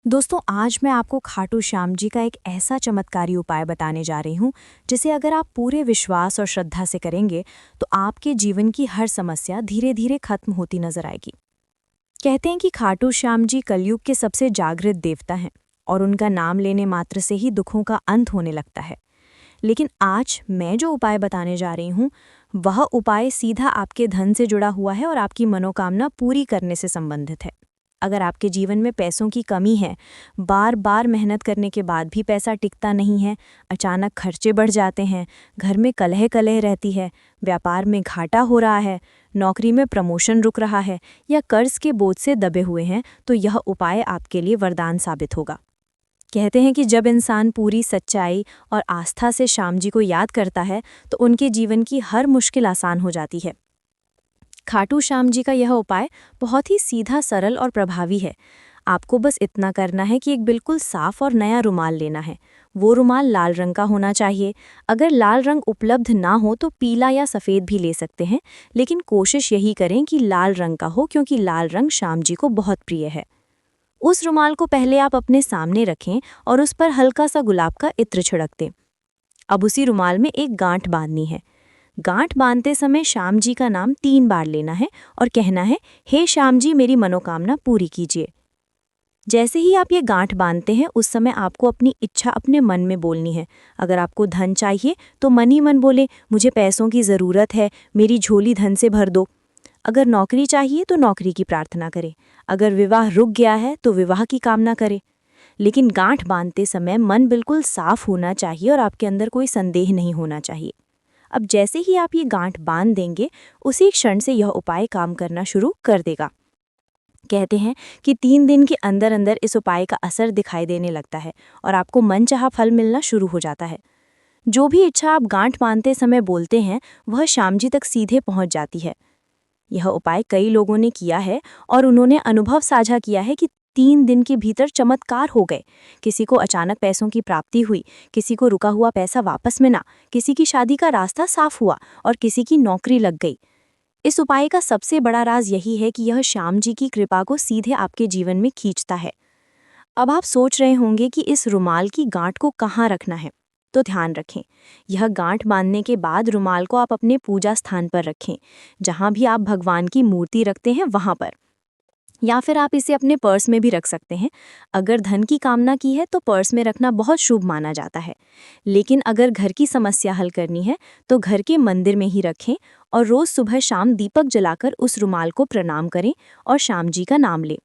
दोस्तों, आज मैं आपको खाटू श्याम जी का एक ऐसा चमत्कारी उपाय बताने जा रही हूँ जिसे अगर आप पूरे विश्वास और श्रद्धा से करेंगे तो आपके जीवन की हर समस्या धीरे धीरे खत्म होती नजर आएगी। कहते हैं कि खाटू श्याम जी कलयुग के सबसे जागृत देवता हैं और उनका नाम लेने मात्र से ही दुखों का अंत होने लगता है। लेकिन आज मैं जो उपाय बताने जा रही हूँ वह उपाय सीधा आपके धन से जुड़ा हुआ है और आपकी मनोकामना पूरी करने से संबंधित है। अगर आपके जीवन में पैसों की कमी है, बार बार मेहनत करने के बाद भी पैसा टिकता नहीं है, अचानक खर्चे बढ़ जाते हैं, घर में कलह कलह रहती है, व्यापार में घाटा हो रहा है, नौकरी में प्रमोशन रुक रहा है या कर्ज के बोझ से दबे हुए हैं, तो यह उपाय आपके लिए वरदान साबित होगा। कहते हैं कि जब इंसान पूरी सच्चाई और आस्था से श्याम जी को याद करता है तो उनके जीवन की हर मुश्किल आसान हो जाती है। खाटू श्याम जी का यह उपाय बहुत ही सीधा, सरल और प्रभावी है। आपको बस इतना करना है कि एक बिल्कुल साफ और नया रुमाल लेना है। वो रुमाल लाल रंग का होना चाहिए। अगर लाल रंग उपलब्ध ना हो तो पीला या सफ़ेद भी ले सकते हैं, लेकिन कोशिश यही करें कि लाल रंग का हो क्योंकि लाल रंग श्याम जी को बहुत प्रिय है। उस रुमाल को पहले आप अपने सामने रखें और उस पर हल्का सा गुलाब का इत्र छिड़क दें। अब उसी रुमाल में एक गांठ बांधनी है। गांठ बांधते समय श्याम जी का नाम 3 बार लेना है और कहना है, हे श्याम जी, मेरी मनोकामना पूरी कीजिए। जैसे ही आप ये गांठ बांधते हैं उस समय आपको अपनी इच्छा अपने मन में बोलनी है। अगर आपको धन चाहिए तो मन ही मन बोले, मुझे पैसों की ज़रूरत है, मेरी झोली धन से भर दो। अगर नौकरी चाहिए तो नौकरी की प्रार्थना करें। अगर विवाह रुक गया है तो विवाह की कामना करें। लेकिन गांठ बांधते समय मन बिल्कुल साफ होना चाहिए और आपके अंदर कोई संदेह नहीं होना चाहिए। अब जैसे ही आप ये गांठ बांध देंगे उसी क्षण से यह उपाय काम करना शुरू कर देगा। कहते हैं कि 3 दिन के अंदर अंदर इस उपाय का असर दिखाई देने लगता है और आपको मनचाहा फल मिलना शुरू हो जाता है। जो भी इच्छा आप गांठ बांधते समय बोलते हैं वह श्याम जी तक सीधे पहुंच जाती है। यह उपाय कई लोगों ने किया है और उन्होंने अनुभव साझा किया है कि 3 दिन के भीतर चमत्कार हो गए। किसी को अचानक पैसों की प्राप्ति हुई, किसी को रुका हुआ पैसा वापस मिला, किसी की शादी का रास्ता साफ हुआ और किसी की नौकरी लग गई। इस उपाय का सबसे बड़ा राज यही है कि यह श्याम जी की कृपा को सीधे आपके जीवन में खींचता है। अब आप सोच रहे होंगे कि इस रुमाल की गांठ को कहाँ रखना है, तो ध्यान रखें, यह गांठ बांधने के बाद रुमाल को आप अपने पूजा स्थान पर रखें, जहां भी आप भगवान की मूर्ति रखते हैं वहां पर, या फिर आप इसे अपने पर्स में भी रख सकते हैं। अगर धन की कामना की है तो पर्स में रखना बहुत शुभ माना जाता है, लेकिन अगर घर की समस्या हल करनी है तो घर के मंदिर में ही रखें और रोज सुबह शाम दीपक जलाकर उस रुमाल को प्रणाम करें और श्याम जी का नाम लें।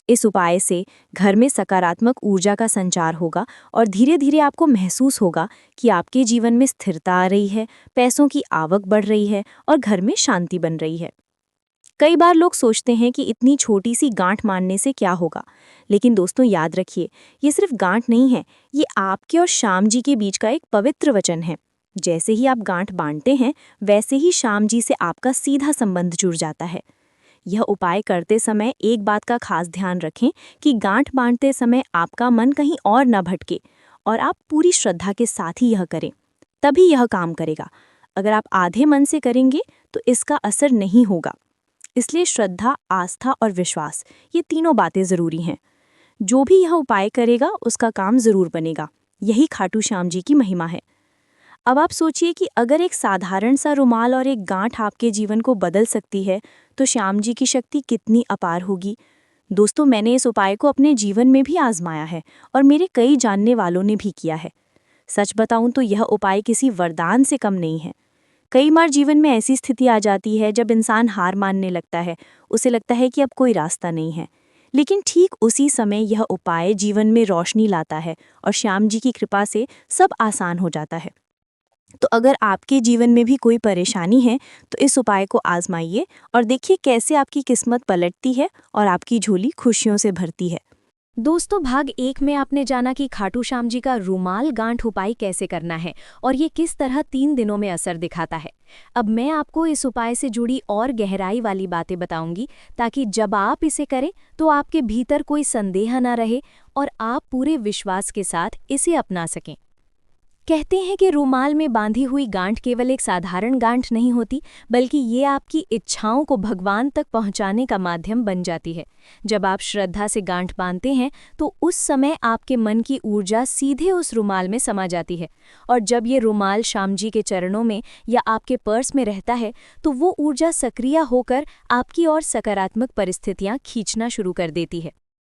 इस उपाय से घर में सकारात्मक ऊर्जा का संचार होगा और धीरे धीरे आपको महसूस होगा कि आपके जीवन में स्थिरता आ रही है, पैसों की आवक बढ़ रही है और घर में शांति बन रही है। कई बार लोग सोचते हैं कि इतनी छोटी सी गांठ मारने से क्या होगा, लेकिन दोस्तों याद रखिए, ये सिर्फ गांठ नहीं है, ये आपके और श्याम जी के बीच का एक पवित्र वचन है। जैसे ही आप गांठ बांधते हैं वैसे ही श्याम जी से आपका सीधा संबंध जुड़ जाता है। यह उपाय करते समय एक बात का खास ध्यान रखें कि गांठ बांधते समय आपका मन कहीं और न भटके और आप पूरी श्रद्धा के साथ ही यह करें, तभी यह काम करेगा। अगर आप आधे मन से करेंगे तो इसका असर नहीं होगा। इसलिए श्रद्धा, आस्था और विश्वास, ये तीनों बातें ज़रूरी हैं। जो भी यह उपाय करेगा उसका काम ज़रूर बनेगा। यही खाटू श्याम जी की महिमा है। अब आप सोचिए कि अगर एक साधारण सा रुमाल और एक गांठ आपके जीवन को बदल सकती है तो श्याम जी की शक्ति कितनी अपार होगी। दोस्तों, मैंने इस उपाय को अपने जीवन में भी आजमाया है और मेरे कई जानने वालों ने भी किया है। सच बताऊं तो यह उपाय किसी वरदान से कम नहीं है। कई बार जीवन में ऐसी स्थिति आ जाती है जब इंसान हार मानने लगता है, उसे लगता है कि अब कोई रास्ता नहीं है। लेकिन ठीक उसी समय यह उपाय जीवन में रोशनी लाता है और श्याम जी की कृपा से सब आसान हो जाता है। तो अगर आपके जीवन में भी कोई परेशानी है तो इस उपाय को आजमाइए और देखिए कैसे आपकी किस्मत पलटती है और आपकी झोली खुशियों से भरती है। दोस्तों, भाग 1 में आपने जाना कि खाटू श्याम जी का रुमाल गांठ उपाय कैसे करना है और ये किस तरह 3 दिनों में असर दिखाता है। अब मैं आपको इस उपाय से जुड़ी और गहराई वाली बातें बताऊंगी ताकि जब आप इसे करें तो आपके भीतर कोई संदेह न रहे और आप पूरे विश्वास के साथ इसे अपना सकें। कहते हैं कि रुमाल में बांधी हुई गांठ केवल एक साधारण गांठ नहीं होती, बल्कि ये आपकी इच्छाओं को भगवान तक पहुंचाने का माध्यम बन जाती है। जब आप श्रद्धा से गांठ बांधते हैं तो उस समय आपके मन की ऊर्जा सीधे उस रुमाल में समा जाती है, और जब ये रुमाल श्याम जी के चरणों में या आपके पर्स में रहता है तो वो ऊर्जा सक्रिय होकर आपकी ओर सकारात्मक परिस्थितियां खींचना शुरू कर देती है।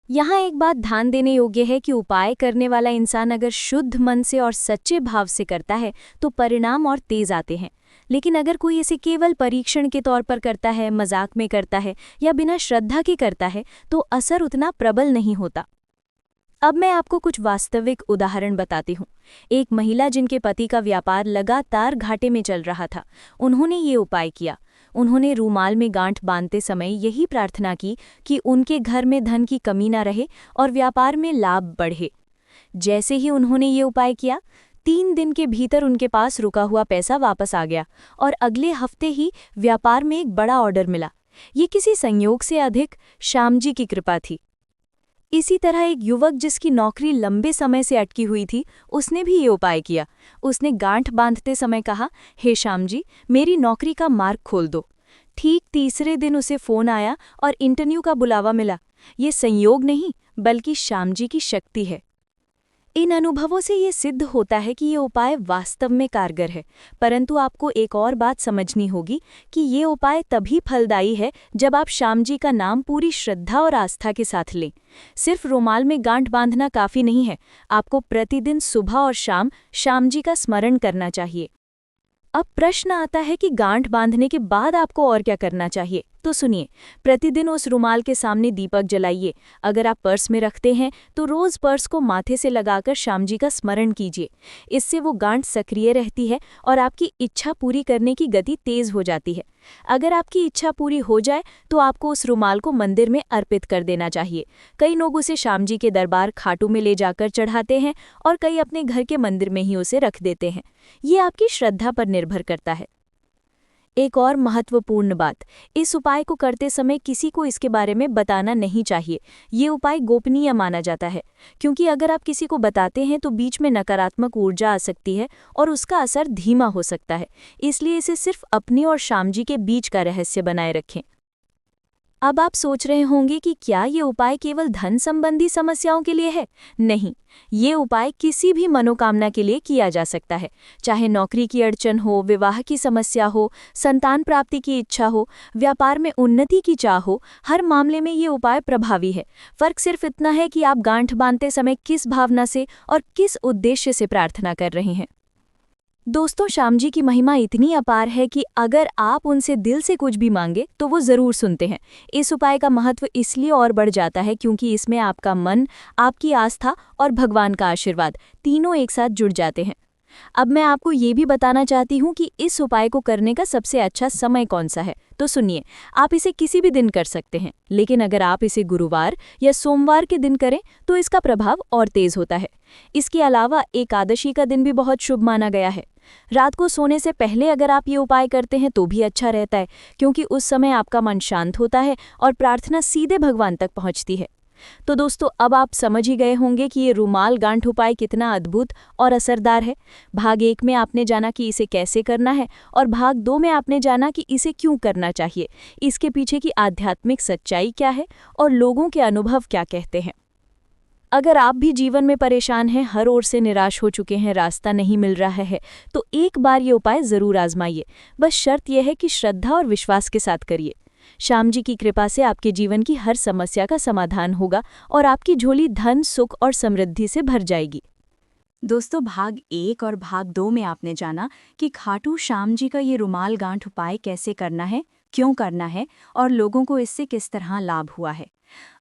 यहाँ एक बात ध्यान देने योग्य है कि उपाय करने वाला इंसान अगर शुद्ध मन से और सच्चे भाव से करता है तो परिणाम और तेज आते हैं। लेकिन अगर कोई इसे केवल परीक्षण के तौर पर करता है, मजाक में करता है या बिना श्रद्धा के करता है तो असर उतना प्रबल नहीं होता। अब मैं आपको कुछ वास्तविक उदाहरण बताती हूँ। एक महिला जिनके पति का व्यापार लगातार घाटे में चल रहा था, उन्होंने ये उपाय किया। उन्होंने रूमाल में गांठ बांधते समय यही प्रार्थना की कि उनके घर में धन की कमी न रहे और व्यापार में लाभ बढ़े। जैसे ही उन्होंने ये उपाय किया, 3 दिन के भीतर उनके पास रुका हुआ पैसा वापस आ गया और अगले हफ्ते ही व्यापार में एक बड़ा ऑर्डर मिला। ये किसी संयोग से अधिक श्याम जी की कृपा थी। इसी तरह एक युवक जिसकी नौकरी लंबे समय से अटकी हुई थी, उसने भी ये उपाय किया। उसने गांठ बांधते समय कहा, हे श्याम जी, मेरी नौकरी का मार्ग खोल दो। ठीक तीसरे दिन उसे फोन आया और इंटरव्यू का बुलावा मिला। ये संयोग नहीं, बल्कि श्याम जी की शक्ति है। इन अनुभवों से ये सिद्ध होता है कि ये उपाय वास्तव में कारगर है, परंतु आपको एक और बात समझनी होगी कि ये उपाय तभी फलदायी है जब आप श्याम जी का नाम पूरी श्रद्धा और आस्था के साथ लें। सिर्फ रुमाल में गांठ बांधना काफ़ी नहीं है, आपको प्रतिदिन सुबह और शाम श्याम जी का स्मरण करना चाहिए। अब प्रश्न आता है कि गांठ बांधने के बाद आपको और क्या करना चाहिए। तो सुनिए, प्रतिदिन उस रुमाल के सामने दीपक जलाइए। अगर आप पर्स में रखते हैं तो रोज पर्स को माथे से लगाकर श्याम जी का स्मरण कीजिए। इससे वो गांठ सक्रिय रहती है और आपकी इच्छा पूरी करने की गति तेज हो जाती है। अगर आपकी इच्छा पूरी हो जाए तो आपको उस रुमाल को मंदिर में अर्पित कर देना चाहिए। कई लोग उसे श्याम जी के दरबार खाटू में ले जाकर चढ़ाते हैं और कई अपने घर के मंदिर में ही उसे रख देते हैं। ये आपकी श्रद्धा पर निर्भर करता है। एक और महत्वपूर्ण बात, इस उपाय को करते समय किसी को इसके बारे में बताना नहीं चाहिए। ये उपाय गोपनीय माना जाता है, क्योंकि अगर आप किसी को बताते हैं तो बीच में नकारात्मक ऊर्जा आ सकती है और उसका असर धीमा हो सकता है। इसलिए इसे सिर्फ अपने और श्याम जी के बीच का रहस्य बनाए रखें। अब आप सोच रहे होंगे कि क्या ये उपाय केवल धन संबंधी समस्याओं के लिए है? नहीं, ये उपाय किसी भी मनोकामना के लिए किया जा सकता है। चाहे नौकरी की अड़चन हो, विवाह की समस्या हो, संतान प्राप्ति की इच्छा हो, व्यापार में उन्नति की चाह हो, हर मामले में ये उपाय प्रभावी है। फर्क सिर्फ इतना है कि आप गांठ बांधते समय किस भावना से और किस उद्देश्य से प्रार्थना कर रहे हैं। दोस्तों, श्याम जी की महिमा इतनी अपार है कि अगर आप उनसे दिल से कुछ भी मांगे तो वो ज़रूर सुनते हैं। इस उपाय का महत्व इसलिए और बढ़ जाता है क्योंकि इसमें आपका मन, आपकी आस्था और भगवान का आशीर्वाद तीनों एक साथ जुड़ जाते हैं। अब मैं आपको ये भी बताना चाहती हूँ कि इस उपाय को करने का सबसे अच्छा समय कौन सा है। तो सुनिए, आप इसे किसी भी दिन कर सकते हैं, लेकिन अगर आप इसे गुरुवार या सोमवार के दिन करें तो इसका प्रभाव और तेज होता है। इसके अलावा एकादशी का दिन भी बहुत शुभ माना गया है। रात को सोने से पहले अगर आप ये उपाय करते हैं तो भी अच्छा रहता है, क्योंकि उस समय आपका मन शांत होता है और प्रार्थना सीधे भगवान तक पहुंचती है। तो दोस्तों, अब आप समझ ही गए होंगे कि ये रुमाल गांठ उपाय कितना अद्भुत और असरदार है। भाग 1 में आपने जाना कि इसे कैसे करना है और भाग 2 में आपने जाना कि इसे क्यों करना चाहिए, इसके पीछे की आध्यात्मिक सच्चाई क्या है और लोगों के अनुभव क्या कहते हैं। अगर आप भी जीवन में परेशान हैं, हर ओर से निराश हो चुके हैं, रास्ता नहीं मिल रहा है, तो एक बार ये उपाय ज़रूर आजमाइए। बस शर्त यह है कि श्रद्धा और विश्वास के साथ करिए। श्याम जी की कृपा से आपके जीवन की हर समस्या का समाधान होगा और आपकी झोली धन, सुख और समृद्धि से भर जाएगी। दोस्तों, भाग 1 और भाग 2 में आपने जाना कि खाटू श्याम जी का ये रुमाल गांठ उपाय कैसे करना है, क्यों करना है और लोगों को इससे किस तरह लाभ हुआ है।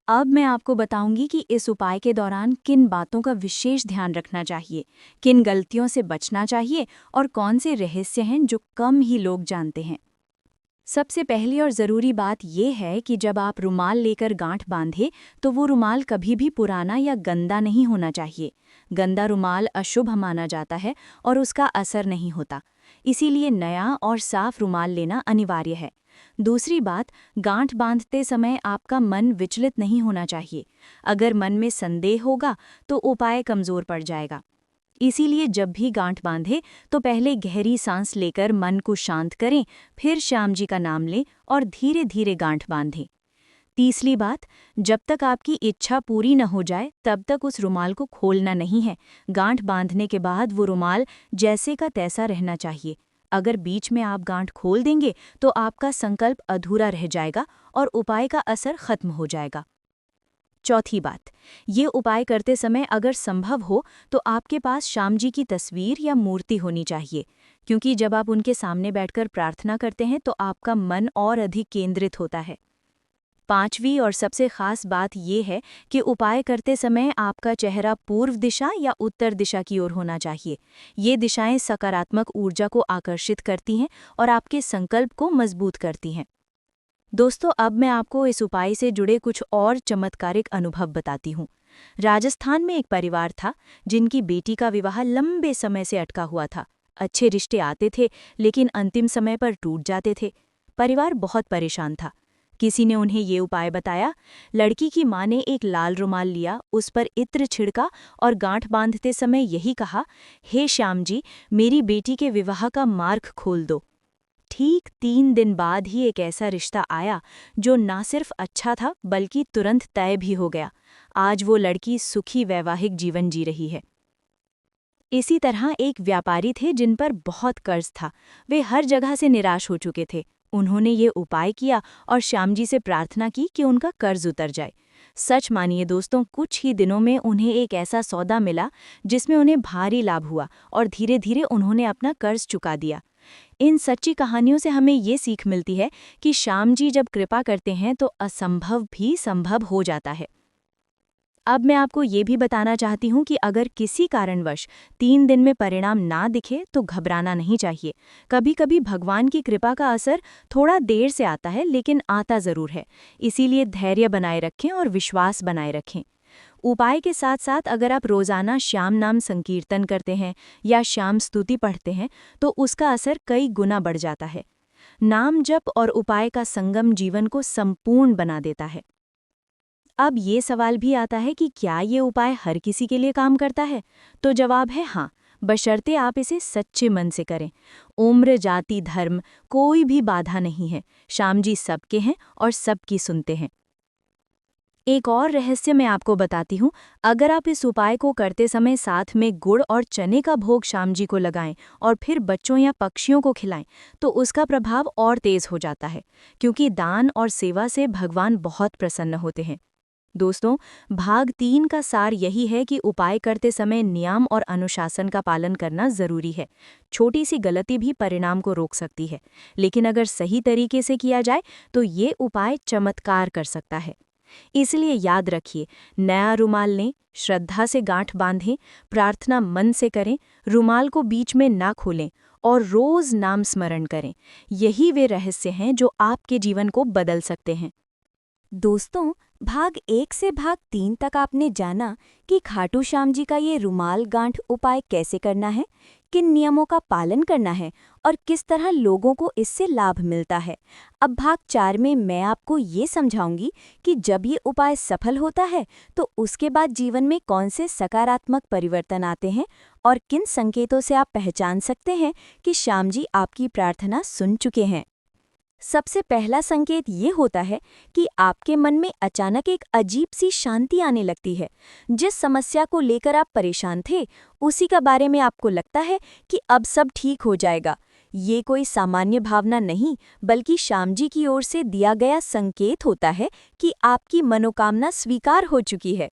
अब मैं आपको बताऊंगी कि इस उपाय के दौरान किन बातों का विशेष ध्यान रखना चाहिए, किन गलतियों से बचना चाहिए और कौन से रहस्य हैं जो कम ही लोग जानते हैं। सबसे पहली और ज़रूरी बात यह है कि जब आप रुमाल लेकर गांठ बांधे तो वो रुमाल कभी भी पुराना या गंदा नहीं होना चाहिए। गंदा रुमाल अशुभ माना जाता है और उसका असर नहीं होता। इसीलिए नया और साफ रुमाल लेना अनिवार्य है। दूसरी बात, गांठ बांधते समय आपका मन विचलित नहीं होना चाहिए। अगर मन में संदेह होगा तो उपाय कमज़ोर पड़ जाएगा। इसीलिए जब भी गांठ बांधे तो पहले गहरी सांस लेकर मन को शांत करें, फिर श्याम जी का नाम लें और धीरे धीरे गांठ बांधें। तीसरी बात, जब तक आपकी इच्छा पूरी न हो जाए तब तक उस रुमाल को खोलना नहीं है। गांठ बांधने के बाद वो रुमाल जैसे का तैसा रहना चाहिए। अगर बीच में आप गांठ खोल देंगे तो आपका संकल्प अधूरा रह जाएगा और उपाय का असर खत्म हो जाएगा। चौथी बात, ये उपाय करते समय अगर संभव हो तो आपके पास श्याम जी की तस्वीर या मूर्ति होनी चाहिए, क्योंकि जब आप उनके सामने बैठकर प्रार्थना करते हैं तो आपका मन और अधिक केंद्रित होता है। पांचवी और सबसे खास बात यह है कि उपाय करते समय आपका चेहरा पूर्व दिशा या उत्तर दिशा की ओर होना चाहिए। ये दिशाएं सकारात्मक ऊर्जा को आकर्षित करती हैं और आपके संकल्प को मजबूत करती हैं। दोस्तों, अब मैं आपको इस उपाय से जुड़े कुछ और चमत्कारिक अनुभव बताती हूँ। राजस्थान में एक परिवार था जिनकी बेटी का विवाह लंबे समय से अटका हुआ था। अच्छे रिश्ते आते थे लेकिन अंतिम समय पर टूट जाते थे। परिवार बहुत परेशान था। किसी ने उन्हें ये उपाय बताया। लड़की की माँ ने एक लाल रुमाल लिया, उस पर इत्र छिड़का और गांठ बांधते समय यही कहा, हे श्याम जी, मेरी बेटी के विवाह का मार्ग खोल दो। ठीक 3 दिन बाद ही एक ऐसा रिश्ता आया जो ना सिर्फ अच्छा था बल्कि तुरंत तय भी हो गया। आज वो लड़की सुखी वैवाहिक जीवन जी रही है। इसी तरह एक व्यापारी थे जिन पर बहुत कर्ज था। वे हर जगह से निराश हो चुके थे। उन्होंने ये उपाय किया और श्याम जी से प्रार्थना की कि उनका कर्ज उतर जाए। सच मानिए दोस्तों, कुछ ही दिनों में उन्हें एक ऐसा सौदा मिला जिसमें उन्हें भारी लाभ हुआ और धीरे धीरे उन्होंने अपना कर्ज चुका दिया। इन सच्ची कहानियों से हमें ये सीख मिलती है कि श्याम जी जब कृपा करते हैं तो असंभव भी संभव हो जाता है। अब मैं आपको ये भी बताना चाहती हूँ कि अगर किसी कारणवश 3 दिन में परिणाम ना दिखे तो घबराना नहीं चाहिए। कभी कभी भगवान की कृपा का असर थोड़ा देर से आता है लेकिन आता ज़रूर है। इसीलिए धैर्य बनाए रखें और विश्वास बनाए रखें। उपाय के साथ साथ अगर आप रोज़ाना श्याम नाम संकीर्तन करते हैं या श्याम स्तुति पढ़ते हैं तो उसका असर कई गुना बढ़ जाता है। नाम जप और उपाय का संगम जीवन को संपूर्ण बना देता है। अब ये सवाल भी आता है कि क्या ये उपाय हर किसी के लिए काम करता है? तो जवाब है हाँ, बशर्ते आप इसे सच्चे मन से करें। उम्र, जाति, धर्म कोई भी बाधा नहीं है। श्याम जी सबके हैं और सबकी सुनते हैं। एक और रहस्य मैं आपको बताती हूँ। अगर आप इस उपाय को करते समय साथ में गुड़ और चने का भोग श्याम जी को लगाएं और फिर बच्चों या पक्षियों को खिलाएं तो उसका प्रभाव और तेज हो जाता है, क्योंकि दान और सेवा से भगवान बहुत प्रसन्न होते हैं। दोस्तों, भाग 3 का सार यही है कि उपाय करते समय नियम और अनुशासन का पालन करना जरूरी है। छोटी सी गलती भी परिणाम को रोक सकती है, लेकिन अगर सही तरीके से किया जाए तो ये उपाय चमत्कार कर सकता है। इसलिए याद रखिए, नया रुमाल लें, श्रद्धा से गांठ बांधें, प्रार्थना मन से करें, रुमाल को बीच में ना खोलें और रोज नाम स्मरण करें। यही वे रहस्य हैं जो आपके जीवन को बदल सकते हैं। दोस्तों, भाग 1 से भाग 3 तक आपने जाना कि खाटू श्याम जी का ये रुमाल गांठ उपाय कैसे करना है, किन नियमों का पालन करना है और किस तरह लोगों को इससे लाभ मिलता है। अब भाग 4 में मैं आपको ये समझाऊंगी कि जब ये उपाय सफल होता है तो उसके बाद जीवन में कौन से सकारात्मक परिवर्तन आते हैं और किन संकेतों से आप पहचान सकते हैं कि श्याम जी आपकी प्रार्थना सुन चुके हैं। सबसे पहला संकेत ये होता है कि आपके मन में अचानक एक अजीब सी शांति आने लगती है। जिस समस्या को लेकर आप परेशान थे, उसी का बारे में आपको लगता है कि अब सब ठीक हो जाएगा। ये कोई सामान्य भावना नहीं, बल्कि श्याम जी की ओर से दिया गया संकेत होता है कि आपकी मनोकामना स्वीकार हो चुकी है।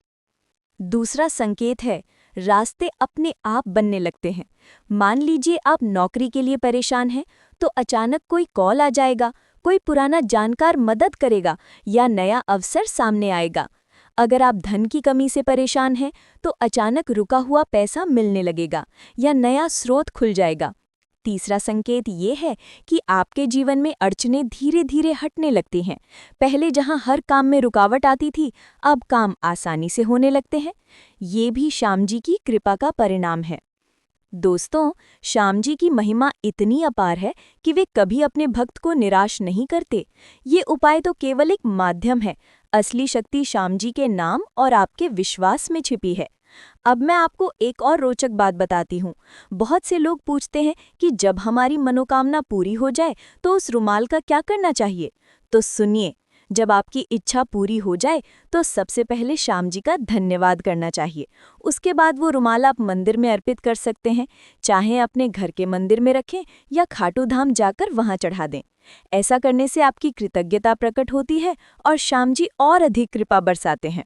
दूसरा संकेत है, रास्ते अपने आप बनने लगते हैं। मान लीजिए आप नौकरी के लिए परेशान हैं, तो अचानक कोई कॉल आ जाएगा, कोई पुराना जानकार मदद करेगा या नया अवसर सामने आएगा। अगर आप धन की कमी से परेशान हैं, तो अचानक रुका हुआ पैसा मिलने लगेगा या नया स्रोत खुल जाएगा। तीसरा संकेत ये है कि आपके जीवन में अड़चनें धीरे धीरे हटने लगती हैं। पहले जहां हर काम में रुकावट आती थी, अब काम आसानी से होने लगते हैं। ये भी श्याम जी की कृपा का परिणाम है। दोस्तों, श्याम जी की महिमा इतनी अपार है कि वे कभी अपने भक्त को निराश नहीं करते। ये उपाय तो केवल एक माध्यम है। असली शक्ति श्याम जी के नाम और आपके विश्वास में छिपी है। अब मैं आपको एक और रोचक बात बताती हूँ। बहुत से लोग पूछते हैं कि जब हमारी मनोकामना पूरी हो जाए तो उस रुमाल का क्या करना चाहिए। तो सुनिए, जब आपकी इच्छा पूरी हो जाए तो सबसे पहले श्याम जी का धन्यवाद करना चाहिए। उसके बाद वो रुमाल आप मंदिर में अर्पित कर सकते हैं, चाहे अपने घर के मंदिर में रखें या खाटू धाम जाकर वहां चढ़ा दें। ऐसा करने से आपकी कृतज्ञता प्रकट होती है और श्याम जी और अधिक कृपा बरसाते हैं।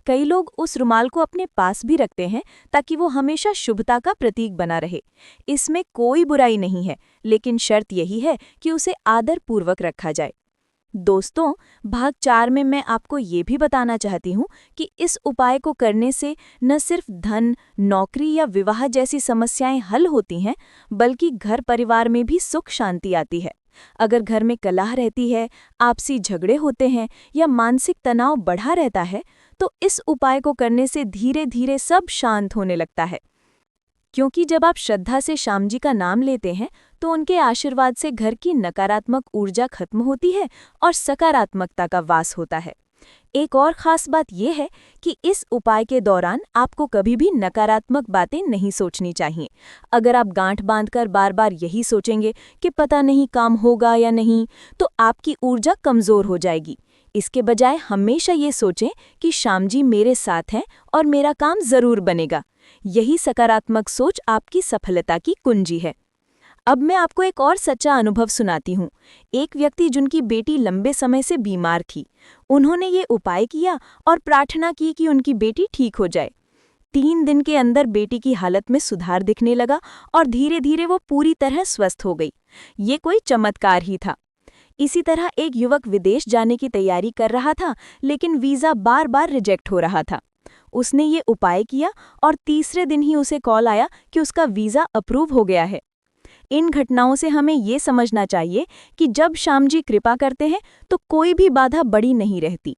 कई लोग उस रुमाल को अपने पास भी रखते हैं ताकि वो हमेशा शुभता का प्रतीक बना रहे। इसमें कोई बुराई नहीं है, लेकिन शर्त यही है कि उसे आदरपूर्वक रखा जाए। दोस्तों, भाग 4 में मैं आपको ये भी बताना चाहती हूँ कि इस उपाय को करने से न सिर्फ धन, नौकरी या विवाह जैसी समस्याएं हल होती हैं, बल्कि घर परिवार में भी सुख शांति आती है। अगर घर में कलह रहती है, आपसी झगड़े होते हैं या मानसिक तनाव बढ़ा रहता है, तो इस उपाय को करने से धीरे धीरे सब शांत होने लगता है। क्योंकि जब आप श्रद्धा से श्याम जी का नाम लेते हैं तो उनके आशीर्वाद से घर की नकारात्मक ऊर्जा खत्म होती है और सकारात्मकता का वास होता है। एक और खास बात यह है कि इस उपाय के दौरान आपको कभी भी नकारात्मक बातें नहीं सोचनी चाहिए। अगर आप गांठ बांधकर बार बार यही सोचेंगे कि पता नहीं काम होगा या नहीं, तो आपकी ऊर्जा कमजोर हो जाएगी। इसके बजाय हमेशा ये सोचें कि श्याम जी मेरे साथ हैं और मेरा काम जरूर बनेगा। यही सकारात्मक सोच आपकी सफलता की कुंजी है। अब मैं आपको एक और सच्चा अनुभव सुनाती हूँ। एक व्यक्ति जिनकी बेटी लंबे समय से बीमार थी, उन्होंने ये उपाय किया और प्रार्थना की कि उनकी बेटी ठीक हो जाए। 3 दिन के अंदर बेटी की हालत में सुधार दिखने लगा और धीरे धीरे वो पूरी तरह स्वस्थ हो गई। ये कोई चमत्कार ही था। इसी तरह एक युवक विदेश जाने की तैयारी कर रहा था, लेकिन वीज़ा बार बार रिजेक्ट हो रहा था। उसने ये उपाय किया और तीसरे दिन ही उसे कॉल आया कि उसका वीज़ा अप्रूव हो गया है। इन घटनाओं से हमें ये समझना चाहिए कि जब श्याम जी कृपा करते हैं तो कोई भी बाधा बड़ी नहीं रहती।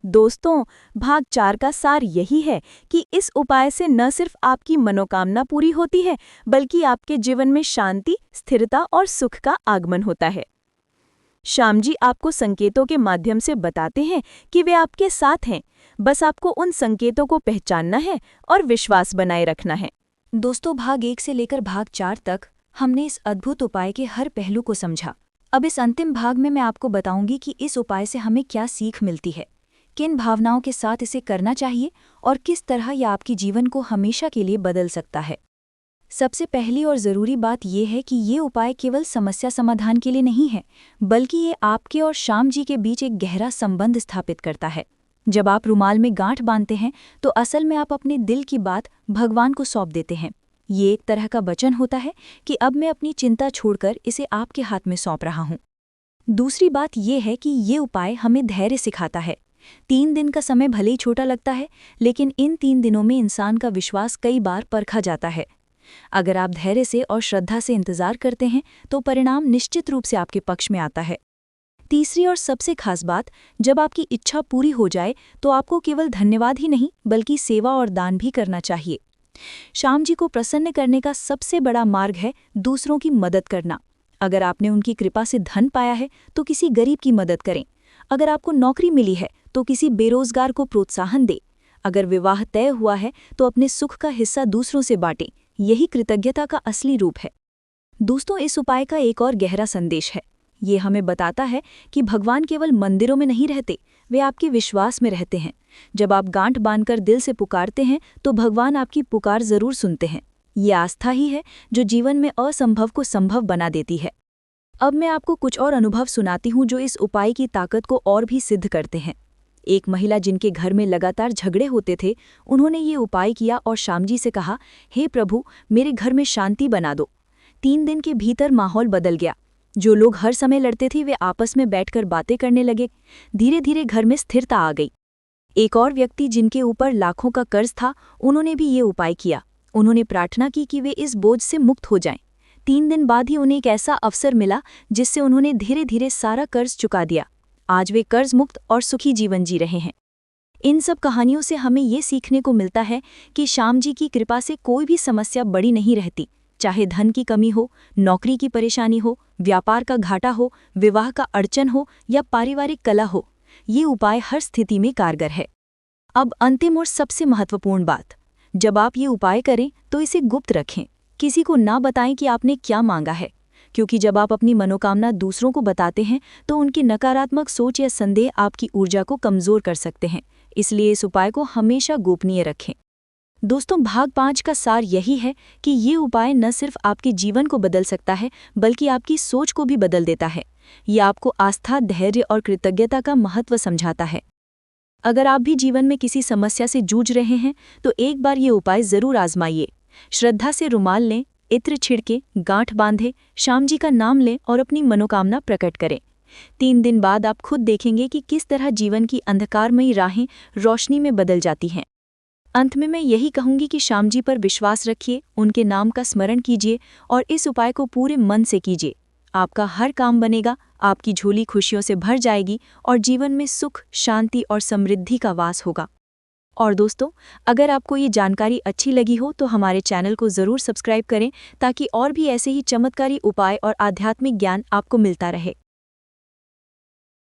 दोस्तों, भाग 4 का सार यही है कि इस उपाय से न सिर्फ आपकी मनोकामना पूरी होती है, बल्कि आपके जीवन में शांति, स्थिरता और सुख का आगमन होता है। श्याम जी आपको संकेतों के माध्यम से बताते हैं कि वे आपके साथ हैं। बस आपको उन संकेतों को पहचानना है और विश्वास बनाए रखना है। दोस्तों, भाग 1 से लेकर भाग 4 तक हमने इस अद्भुत उपाय के हर पहलू को समझा। अब इस अंतिम भाग में मैं आपको बताऊंगी कि इस उपाय से हमें क्या सीख मिलती है, किन भावनाओं के साथ इसे करना चाहिए और किस तरह यह आपके जीवन को हमेशा के लिए बदल सकता है। सबसे पहली और ज़रूरी बात यह है कि ये उपाय केवल समस्या समाधान के लिए नहीं है, बल्कि ये आपके और श्याम जी के बीच एक गहरा संबंध स्थापित करता है। जब आप रुमाल में गांठ बांधते हैं तो असल में आप अपने दिल की बात भगवान को सौंप देते हैं। ये एक तरह का वचन होता है कि अब मैं अपनी चिंता छोड़कर इसे आपके हाथ में सौंप रहा हूँ। दूसरी बात यह है कि ये उपाय हमें धैर्य सिखाता है। 3 दिन का समय भले ही छोटा लगता है, लेकिन इन 3 दिनों में इंसान का विश्वास कई बार परखा जाता है। अगर आप धैर्य से और श्रद्धा से इंतजार करते हैं तो परिणाम निश्चित रूप से आपके पक्ष में आता है। तीसरी और सबसे खास बात, जब आपकी इच्छा पूरी हो जाए तो आपको केवल धन्यवाद ही नहीं बल्कि सेवा और दान भी करना चाहिए। श्याम जी को प्रसन्न करने का सबसे बड़ा मार्ग है दूसरों की मदद करना। अगर आपने उनकी कृपा से धन पाया है तो किसी गरीब की मदद करें। अगर आपको नौकरी मिली है तो किसी बेरोजगार को प्रोत्साहन दें। अगर विवाह तय हुआ है तो अपने सुख का हिस्सा दूसरों से बांटें। यही कृतज्ञता का असली रूप है। दोस्तों, इस उपाय का एक और गहरा संदेश है। ये हमें बताता है कि भगवान केवल मंदिरों में नहीं रहते, वे आपके विश्वास में रहते हैं। जब आप गांठ बांधकर दिल से पुकारते हैं तो भगवान आपकी पुकार जरूर सुनते हैं। ये आस्था ही है जो जीवन में असंभव को संभव बना देती है। अब मैं आपको कुछ और अनुभव सुनाती हूँ जो इस उपाय की ताकत को और भी सिद्ध करते हैं। एक महिला जिनके घर में लगातार झगड़े होते थे, उन्होंने ये उपाय किया और श्याम जी से कहा, हे प्रभु, मेरे घर में शांति बना दो। 3 दिन के भीतर माहौल बदल गया। जो लोग हर समय लड़ते थे वे आपस में बैठकर बातें करने लगे। धीरे धीरे घर में स्थिरता आ गई। एक और व्यक्ति जिनके ऊपर लाखों का कर्ज था, उन्होंने भी ये उपाय किया। उन्होंने प्रार्थना की कि वे इस बोझ से मुक्त हो जाएं। 3 दिन बाद ही उन्हें एक ऐसा अवसर मिला जिससे उन्होंने धीरे धीरे सारा कर्ज चुका दिया। आज वे कर्ज मुक्त और सुखी जीवन जी रहे हैं। इन सब कहानियों से हमें ये सीखने को मिलता है कि श्याम जी की कृपा से कोई भी समस्या बड़ी नहीं रहती। चाहे धन की कमी हो, नौकरी की परेशानी हो, व्यापार का घाटा हो, विवाह का अड़चन हो या पारिवारिक कलह हो, ये उपाय हर स्थिति में कारगर है। अब अंतिम और सबसे महत्वपूर्ण बात, जब आप ये उपाय करें तो इसे गुप्त रखें, किसी को ना बताएं कि आपने क्या मांगा है, क्योंकि जब आप अपनी मनोकामना दूसरों को बताते हैं तो उनकी नकारात्मक सोच या संदेह आपकी ऊर्जा को कमज़ोर कर सकते हैं। इसलिए इस उपाय को हमेशा गोपनीय रखें। दोस्तों, भाग 5 का सार यही है कि ये उपाय न सिर्फ आपके जीवन को बदल सकता है, बल्कि आपकी सोच को भी बदल देता है। ये आपको आस्था, धैर्य और कृतज्ञता का महत्व समझाता है। अगर आप भी जीवन में किसी समस्या से जूझ रहे हैं तो एक बार ये उपाय ज़रूर आजमाइए। श्रद्धा से रुमाल लें, इत्र छिड़के, गांठ बांधे, श्याम जी का नाम लें और अपनी मनोकामना प्रकट करें। 3 दिन बाद आप खुद देखेंगे कि किस तरह जीवन की अंधकारमयी राहें रोशनी में बदल जाती हैं। अंत में मैं यही कहूंगी कि श्याम जी पर विश्वास रखिए, उनके नाम का स्मरण कीजिए और इस उपाय को पूरे मन से कीजिए। आपका हर काम बनेगा, आपकी झोली खुशियों से भर जाएगी और जीवन में सुख, शांति और समृद्धि का वास होगा। और दोस्तों, अगर आपको ये जानकारी अच्छी लगी हो तो हमारे चैनल को ज़रूर सब्सक्राइब करें ताकि और भी ऐसे ही चमत्कारी उपाय और आध्यात्मिक ज्ञान आपको मिलता रहे।